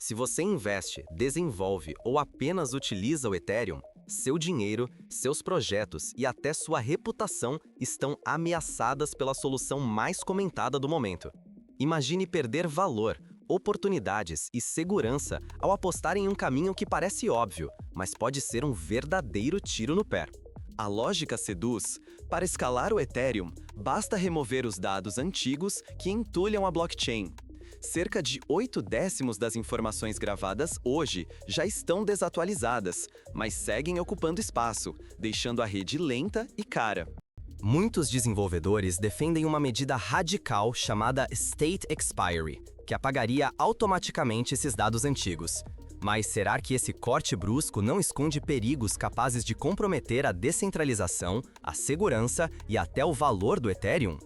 Se você investe, desenvolve ou apenas utiliza o Ethereum, seu dinheiro, seus projetos e até sua reputação estão ameaçadas pela solução mais comentada do momento. Imagine perder valor, oportunidades e segurança ao apostar em um caminho que parece óbvio, mas pode ser um verdadeiro tiro no pé. A lógica seduz. Para escalar o Ethereum, basta remover os dados antigos que entulham a blockchain. Cerca de 8/10 das informações gravadas hoje já estão desatualizadas, mas seguem ocupando espaço, deixando a rede lenta e cara. Muitos desenvolvedores defendem uma medida radical chamada State Expiry, que apagaria automaticamente esses dados antigos. Mas será que esse corte brusco não esconde perigos capazes de comprometer a descentralização, a segurança e até o valor do Ethereum?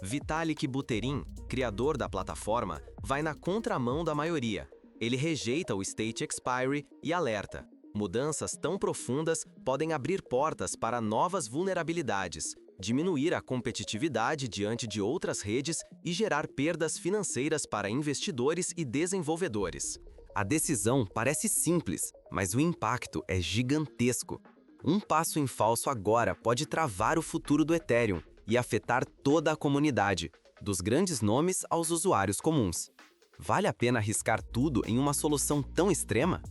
Vitalik Buterin, criador da plataforma, vai na contramão da maioria. Ele rejeita o State Expiry e alerta: mudanças tão profundas podem abrir portas para novas vulnerabilidades, diminuir a competitividade diante de outras redes e gerar perdas financeiras para investidores e desenvolvedores. A decisão parece simples, mas o impacto é gigantesco. Um passo em falso agora pode travar o futuro do Ethereum e afetar toda a comunidade, dos grandes nomes aos usuários comuns. Vale a pena arriscar tudo em uma solução tão extrema?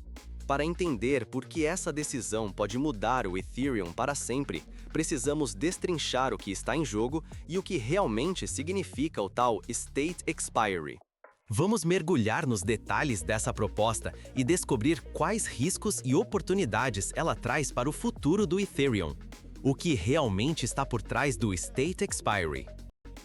Para entender por que essa decisão pode mudar o Ethereum para sempre, precisamos destrinchar o que está em jogo e o que realmente significa o tal State Expiry. Vamos mergulhar nos detalhes dessa proposta e descobrir quais riscos e oportunidades ela traz para o futuro do Ethereum. O que realmente está por trás do State Expiry?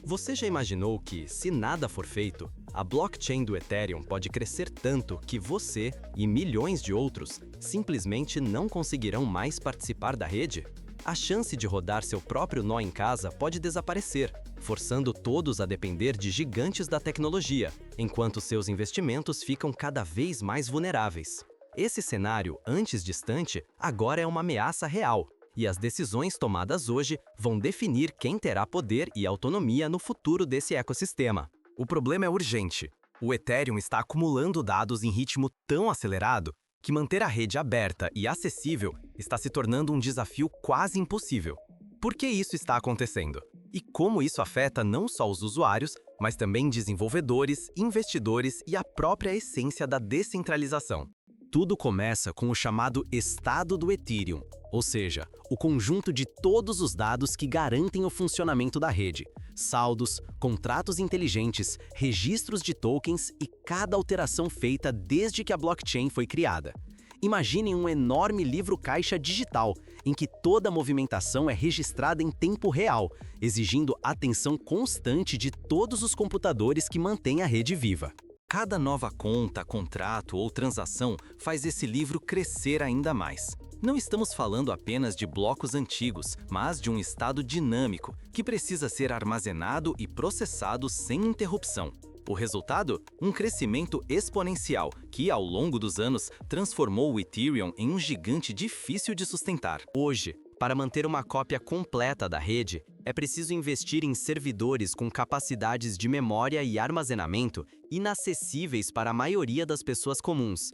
Você já imaginou que, se nada for feito, a blockchain do Ethereum pode crescer tanto que você e milhões de outros simplesmente não conseguirão mais participar da rede? A chance de rodar seu próprio nó em casa pode desaparecer, forçando todos a depender de gigantes da tecnologia, enquanto seus investimentos ficam cada vez mais vulneráveis. Esse cenário, antes distante, agora é uma ameaça real, e as decisões tomadas hoje vão definir quem terá poder e autonomia no futuro desse ecossistema. O problema é urgente. O Ethereum está acumulando dados em ritmo tão acelerado que manter a rede aberta e acessível está se tornando um desafio quase impossível. Por que isso está acontecendo? E como isso afeta não só os usuários, mas também desenvolvedores, investidores e a própria essência da descentralização? Tudo começa com o chamado estado do Ethereum, ou seja, o conjunto de todos os dados que garantem o funcionamento da rede, saldos, contratos inteligentes, registros de tokens e cada alteração feita desde que a blockchain foi criada. Imaginem um enorme livro-caixa digital, em que toda movimentação é registrada em tempo real, exigindo atenção constante de todos os computadores que mantêm a rede viva. Cada nova conta, contrato ou transação faz esse livro crescer ainda mais. Não estamos falando apenas de blocos antigos, mas de um estado dinâmico, que precisa ser armazenado e processado sem interrupção. O resultado? Um crescimento exponencial, que, ao longo dos anos, transformou o Ethereum em um gigante difícil de sustentar. Hoje, para manter uma cópia completa da rede, é preciso investir em servidores com capacidades de memória e armazenamento inacessíveis para a maioria das pessoas comuns.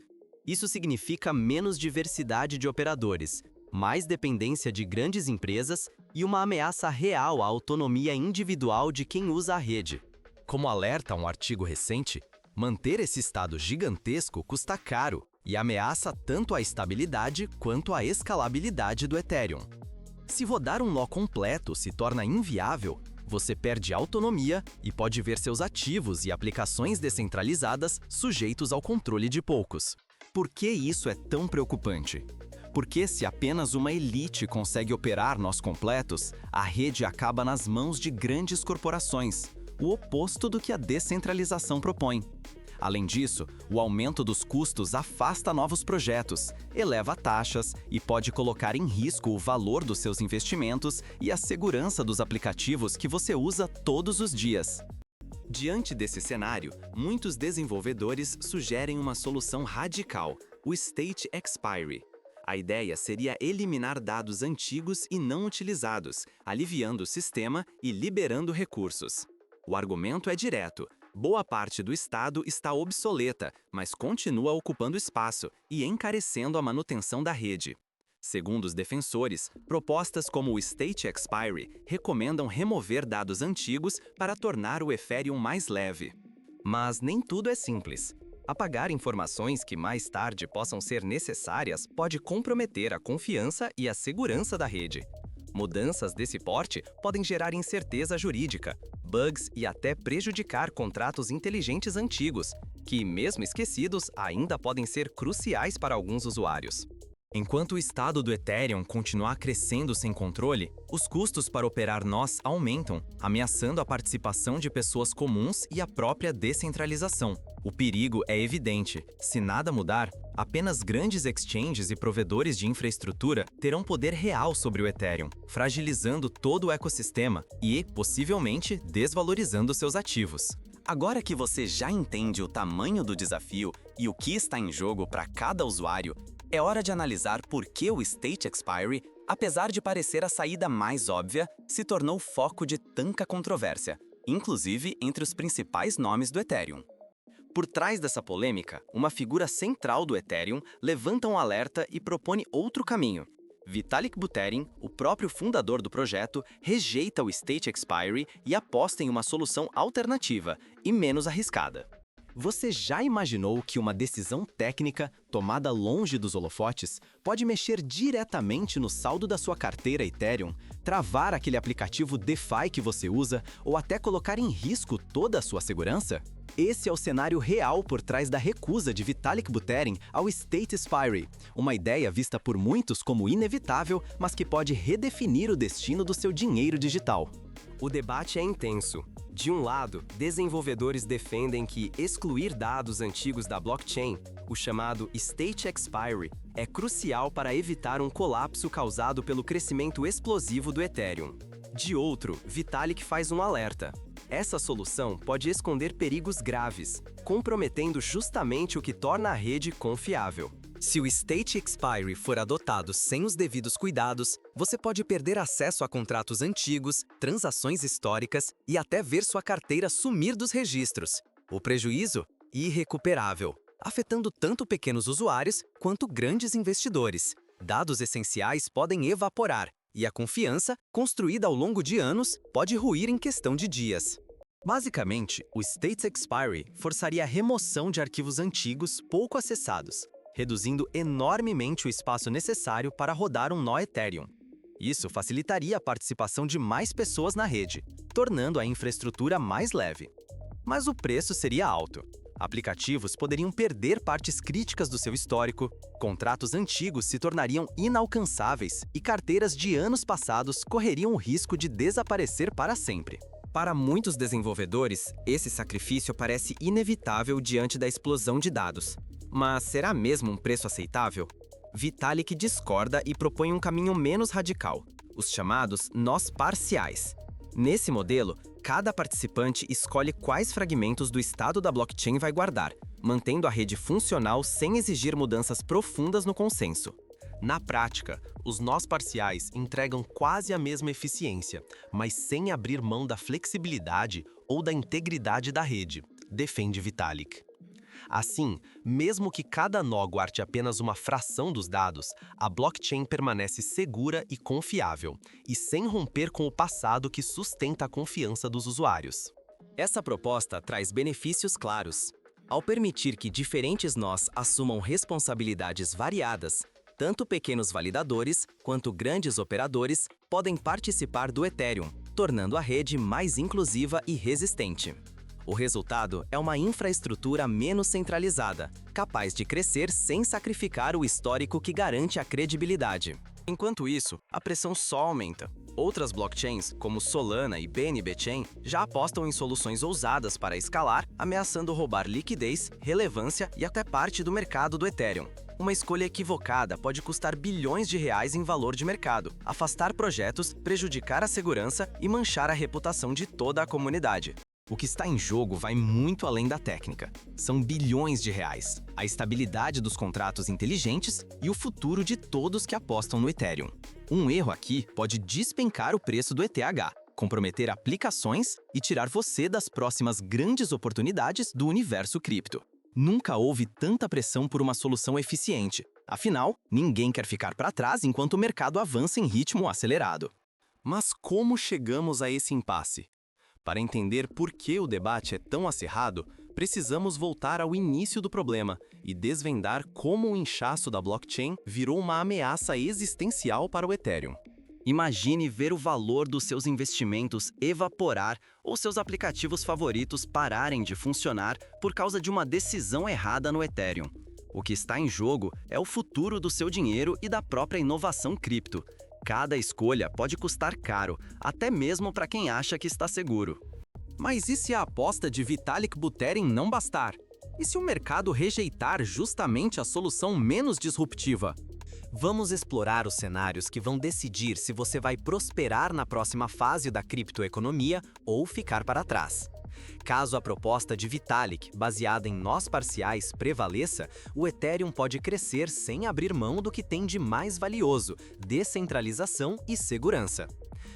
Isso significa menos diversidade de operadores, mais dependência de grandes empresas e uma ameaça real à autonomia individual de quem usa a rede. Como alerta um artigo recente, manter esse estado gigantesco custa caro e ameaça tanto a estabilidade quanto a escalabilidade do Ethereum. Se rodar um nó completo se torna inviável, você perde autonomia e pode ver seus ativos e aplicações descentralizadas sujeitos ao controle de poucos. Por que isso é tão preocupante? Porque se apenas uma elite consegue operar nós completos, a rede acaba nas mãos de grandes corporações, o oposto do que a descentralização propõe. Além disso, o aumento dos custos afasta novos projetos, eleva taxas e pode colocar em risco o valor dos seus investimentos e a segurança dos aplicativos que você usa todos os dias. Diante desse cenário, muitos desenvolvedores sugerem uma solução radical, o State Expiry. A ideia seria eliminar dados antigos e não utilizados, aliviando o sistema e liberando recursos. O argumento é direto: Boa parte do estado está obsoleta, mas continua ocupando espaço e encarecendo a manutenção da rede. Segundo os defensores, propostas como o State Expiry recomendam remover dados antigos para tornar o Ethereum mais leve. Mas nem tudo é simples. Apagar informações que mais tarde possam ser necessárias pode comprometer a confiança e a segurança da rede. Mudanças desse porte podem gerar incerteza jurídica, bugs e até prejudicar contratos inteligentes antigos, que, mesmo esquecidos, ainda podem ser cruciais para alguns usuários. Enquanto o estado do Ethereum continuar crescendo sem controle, os custos para operar nós aumentam, ameaçando a participação de pessoas comuns e a própria descentralização. O perigo é evidente. Se nada mudar, apenas grandes exchanges e provedores de infraestrutura terão poder real sobre o Ethereum, fragilizando todo o ecossistema e, possivelmente, desvalorizando seus ativos. Agora que você já entende o tamanho do desafio e o que está em jogo para cada usuário, é hora de analisar por que o State Expiry, apesar de parecer a saída mais óbvia, se tornou foco de tanta controvérsia, inclusive entre os principais nomes do Ethereum. Por trás dessa polêmica, uma figura central do Ethereum levanta um alerta e propõe outro caminho. Vitalik Buterin, o próprio fundador do projeto, rejeita o State Expiry e aposta em uma solução alternativa e menos arriscada. Você já imaginou que uma decisão técnica, tomada longe dos holofotes, pode mexer diretamente no saldo da sua carteira Ethereum, travar aquele aplicativo DeFi que você usa ou até colocar em risco toda a sua segurança? Esse é o cenário real por trás da recusa de Vitalik Buterin ao State Expiry, uma ideia vista por muitos como inevitável, mas que pode redefinir o destino do seu dinheiro digital. O debate é intenso. De um lado, desenvolvedores defendem que excluir dados antigos da blockchain, o chamado State Expiry, é crucial para evitar um colapso causado pelo crescimento explosivo do Ethereum. De outro, Vitalik faz um alerta. Essa solução pode esconder perigos graves, comprometendo justamente o que torna a rede confiável. Se o State Expiry for adotado sem os devidos cuidados, você pode perder acesso a contratos antigos, transações históricas e até ver sua carteira sumir dos registros. O prejuízo? Irrecuperável, afetando tanto pequenos usuários quanto grandes investidores. Dados essenciais podem evaporar e a confiança, construída ao longo de anos, pode ruir em questão de dias. Basicamente, o State Expiry forçaria a remoção de arquivos antigos pouco acessados, reduzindo enormemente o espaço necessário para rodar um nó Ethereum. Isso facilitaria a participação de mais pessoas na rede, tornando a infraestrutura mais leve. Mas o preço seria alto. Aplicativos poderiam perder partes críticas do seu histórico, contratos antigos se tornariam inalcançáveis e carteiras de anos passados correriam o risco de desaparecer para sempre. Para muitos desenvolvedores, esse sacrifício parece inevitável diante da explosão de dados. Mas será mesmo um preço aceitável? Vitalik discorda e propõe um caminho menos radical, os chamados nós parciais. Nesse modelo, cada participante escolhe quais fragmentos do estado da blockchain vai guardar, mantendo a rede funcional sem exigir mudanças profundas no consenso. Na prática, os nós parciais entregam quase a mesma eficiência, mas sem abrir mão da flexibilidade ou da integridade da rede, defende Vitalik. Assim, mesmo que cada nó guarde apenas uma fração dos dados, a blockchain permanece segura e confiável, e sem romper com o passado que sustenta a confiança dos usuários. Essa proposta traz benefícios claros. Ao permitir que diferentes nós assumam responsabilidades variadas, tanto pequenos validadores quanto grandes operadores podem participar do Ethereum, tornando a rede mais inclusiva e resistente. O resultado é uma infraestrutura menos centralizada, capaz de crescer sem sacrificar o histórico que garante a credibilidade. Enquanto isso, a pressão só aumenta. Outras blockchains, como Solana e BNB Chain, já apostam em soluções ousadas para escalar, ameaçando roubar liquidez, relevância e até parte do mercado do Ethereum. Uma escolha equivocada pode custar bilhões de reais em valor de mercado, afastar projetos, prejudicar a segurança e manchar a reputação de toda a comunidade. O que está em jogo vai muito além da técnica. São bilhões de reais, a estabilidade dos contratos inteligentes e o futuro de todos que apostam no Ethereum. Um erro aqui pode despencar o preço do ETH, comprometer aplicações e tirar você das próximas grandes oportunidades do universo cripto. Nunca houve tanta pressão por uma solução eficiente. Afinal, ninguém quer ficar para trás enquanto o mercado avança em ritmo acelerado. Mas como chegamos a esse impasse? Para entender por que o debate é tão acirrado, precisamos voltar ao início do problema e desvendar como o inchaço da blockchain virou uma ameaça existencial para o Ethereum. Imagine ver o valor dos seus investimentos evaporar ou seus aplicativos favoritos pararem de funcionar por causa de uma decisão errada no Ethereum. O que está em jogo é o futuro do seu dinheiro e da própria inovação cripto. Cada escolha pode custar caro, até mesmo para quem acha que está seguro. Mas e se a aposta de Vitalik Buterin não bastar? E se o mercado rejeitar justamente a solução menos disruptiva? Vamos explorar os cenários que vão decidir se você vai prosperar na próxima fase da criptoeconomia ou ficar para trás. Caso a proposta de Vitalik, baseada em nós parciais, prevaleça, o Ethereum pode crescer sem abrir mão do que tem de mais valioso: descentralização e segurança.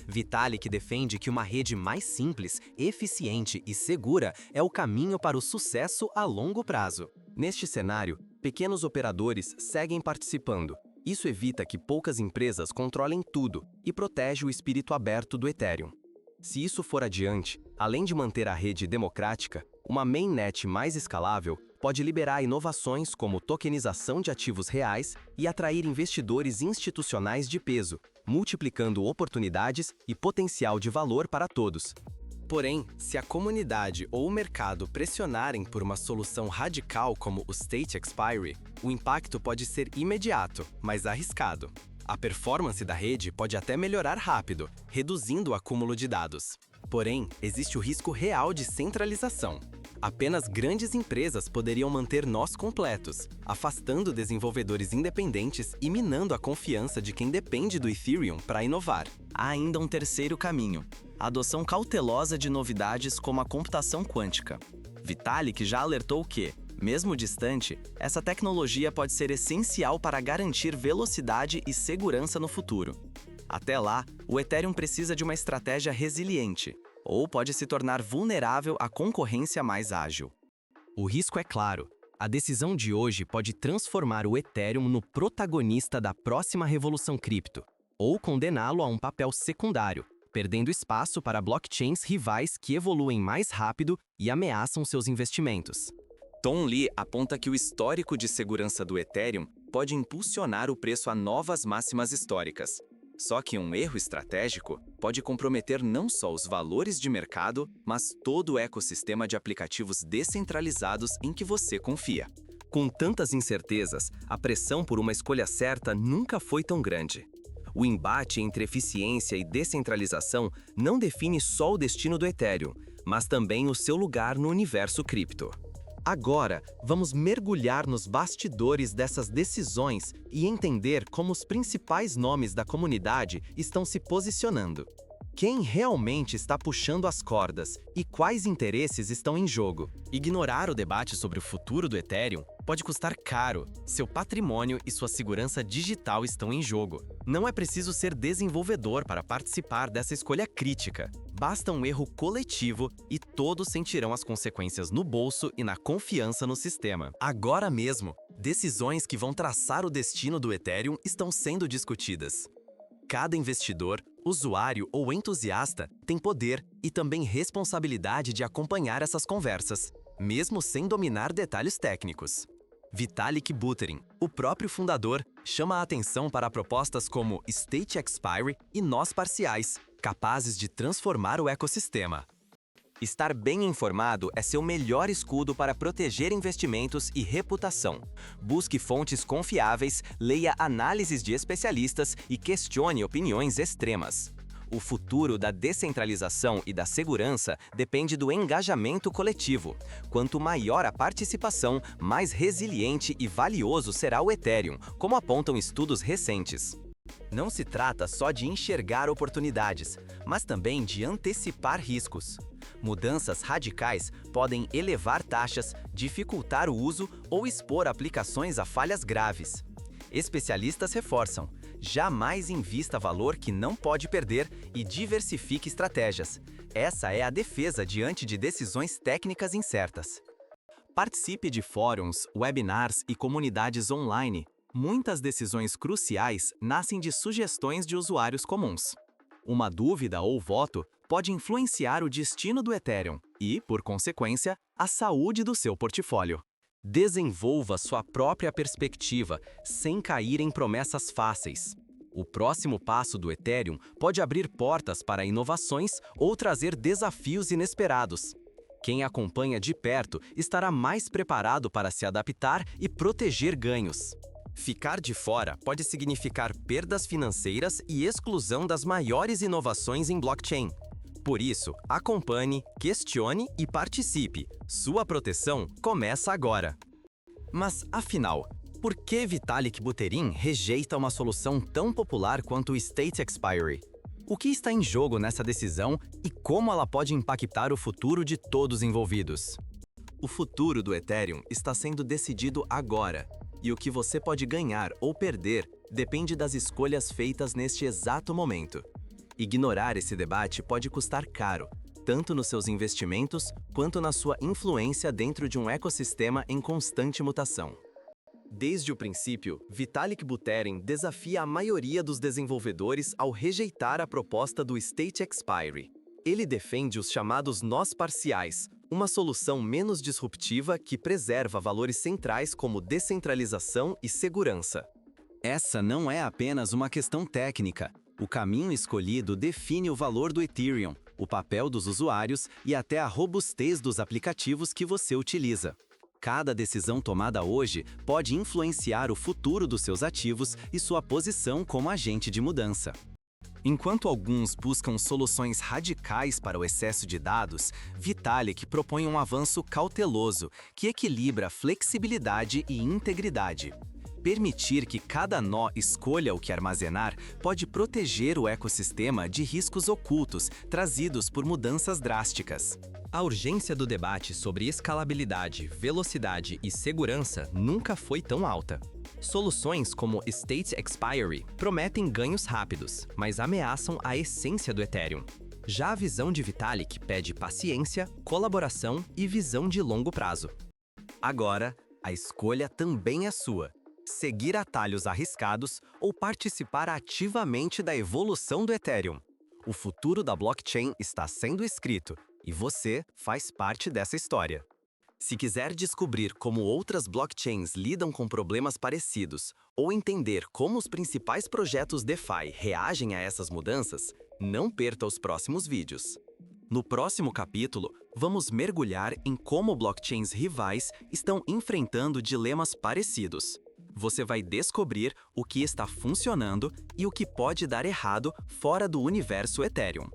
Vitalik defende que uma rede mais simples, eficiente e segura é o caminho para o sucesso a longo prazo. Neste cenário, pequenos operadores seguem participando. Isso evita que poucas empresas controlem tudo e protege o espírito aberto do Ethereum. Se isso for adiante, além de manter a rede democrática, uma mainnet mais escalável pode liberar inovações como tokenização de ativos reais e atrair investidores institucionais de peso, multiplicando oportunidades e potencial de valor para todos. Porém, se a comunidade ou o mercado pressionarem por uma solução radical como o State Expiry, o impacto pode ser imediato, mas arriscado. A performance da rede pode até melhorar rápido, reduzindo o acúmulo de dados. Porém, existe o risco real de centralização. Apenas grandes empresas poderiam manter nós completos, afastando desenvolvedores independentes e minando a confiança de quem depende do Ethereum para inovar. Há ainda um terceiro caminho: a adoção cautelosa de novidades como a computação quântica. Vitalik já alertou que, mesmo distante, essa tecnologia pode ser essencial para garantir velocidade e segurança no futuro. Até lá, o Ethereum precisa de uma estratégia resiliente, ou pode se tornar vulnerável à concorrência mais ágil. O risco é claro: a decisão de hoje pode transformar o Ethereum no protagonista da próxima revolução cripto, ou condená-lo a um papel secundário, perdendo espaço para blockchains rivais que evoluem mais rápido e ameaçam seus investimentos. Tom Lee aponta que o histórico de segurança do Ethereum pode impulsionar o preço a novas máximas históricas. Só que um erro estratégico pode comprometer não só os valores de mercado, mas todo o ecossistema de aplicativos descentralizados em que você confia. Com tantas incertezas, a pressão por uma escolha certa nunca foi tão grande. O embate entre eficiência e descentralização não define só o destino do Ethereum, mas também o seu lugar no universo cripto. Agora, vamos mergulhar nos bastidores dessas decisões e entender como os principais nomes da comunidade estão se posicionando. Quem realmente está puxando as cordas e quais interesses estão em jogo? Ignorar o debate sobre o futuro do Ethereum pode custar caro. Seu patrimônio e sua segurança digital estão em jogo. Não é preciso ser desenvolvedor para participar dessa escolha crítica. Basta um erro coletivo e todos sentirão as consequências no bolso e na confiança no sistema. Agora mesmo, decisões que vão traçar o destino do Ethereum estão sendo discutidas. Cada investidor, usuário ou entusiasta tem poder e também responsabilidade de acompanhar essas conversas, mesmo sem dominar detalhes técnicos. Vitalik Buterin, o próprio fundador, chama a atenção para propostas como State Expiry e nós parciais, capazes de transformar o ecossistema. Estar bem informado é seu melhor escudo para proteger investimentos e reputação. Busque fontes confiáveis, leia análises de especialistas e questione opiniões extremas. O futuro da descentralização e da segurança depende do engajamento coletivo. Quanto maior a participação, mais resiliente e valioso será o Ethereum, como apontam estudos recentes. Não se trata só de enxergar oportunidades, mas também de antecipar riscos. Mudanças radicais podem elevar taxas, dificultar o uso ou expor aplicações a falhas graves. Especialistas reforçam: Jamais invista valor que não pode perder e diversifique estratégias. Essa é a defesa diante de decisões técnicas incertas. Participe de fóruns, webinars e comunidades online. Muitas decisões cruciais nascem de sugestões de usuários comuns. Uma dúvida ou voto pode influenciar o destino do Ethereum e, por consequência, a saúde do seu portfólio. Desenvolva sua própria perspectiva, sem cair em promessas fáceis. O próximo passo do Ethereum pode abrir portas para inovações ou trazer desafios inesperados. Quem acompanha de perto estará mais preparado para se adaptar e proteger ganhos. Ficar de fora pode significar perdas financeiras e exclusão das maiores inovações em blockchain. Por isso, acompanhe, questione e participe. Sua proteção começa agora. Mas, afinal, por que Vitalik Buterin rejeita uma solução tão popular quanto o State Expiry? O que está em jogo nessa decisão e como ela pode impactar o futuro de todos envolvidos? O futuro do Ethereum está sendo decidido agora, e o que você pode ganhar ou perder depende das escolhas feitas neste exato momento. Ignorar esse debate pode custar caro, tanto nos seus investimentos quanto na sua influência dentro de um ecossistema em constante mutação. Desde o princípio, Vitalik Buterin desafia a maioria dos desenvolvedores ao rejeitar a proposta do State Expiry. Ele defende os chamados nós parciais, uma solução menos disruptiva que preserva valores centrais como descentralização e segurança. Essa não é apenas uma questão técnica. O caminho escolhido define o valor do Ethereum, o papel dos usuários e até a robustez dos aplicativos que você utiliza. Cada decisão tomada hoje pode influenciar o futuro dos seus ativos e sua posição como agente de mudança. Enquanto alguns buscam soluções radicais para o excesso de dados, Vitalik propõe um avanço cauteloso que equilibra flexibilidade e integridade. Permitir que cada nó escolha o que armazenar pode proteger o ecossistema de riscos ocultos trazidos por mudanças drásticas. A urgência do debate sobre escalabilidade, velocidade e segurança nunca foi tão alta. Soluções como State Expiry prometem ganhos rápidos, mas ameaçam a essência do Ethereum. Já a visão de Vitalik pede paciência, colaboração e visão de longo prazo. Agora, a escolha também é sua. Seguir atalhos arriscados ou participar ativamente da evolução do Ethereum. O futuro da blockchain está sendo escrito e você faz parte dessa história. Se quiser descobrir como outras blockchains lidam com problemas parecidos ou entender como os principais projetos DeFi reagem a essas mudanças, não perca os próximos vídeos. No próximo capítulo, vamos mergulhar em como blockchains rivais estão enfrentando dilemas parecidos. Você vai descobrir o que está funcionando e o que pode dar errado fora do universo Ethereum.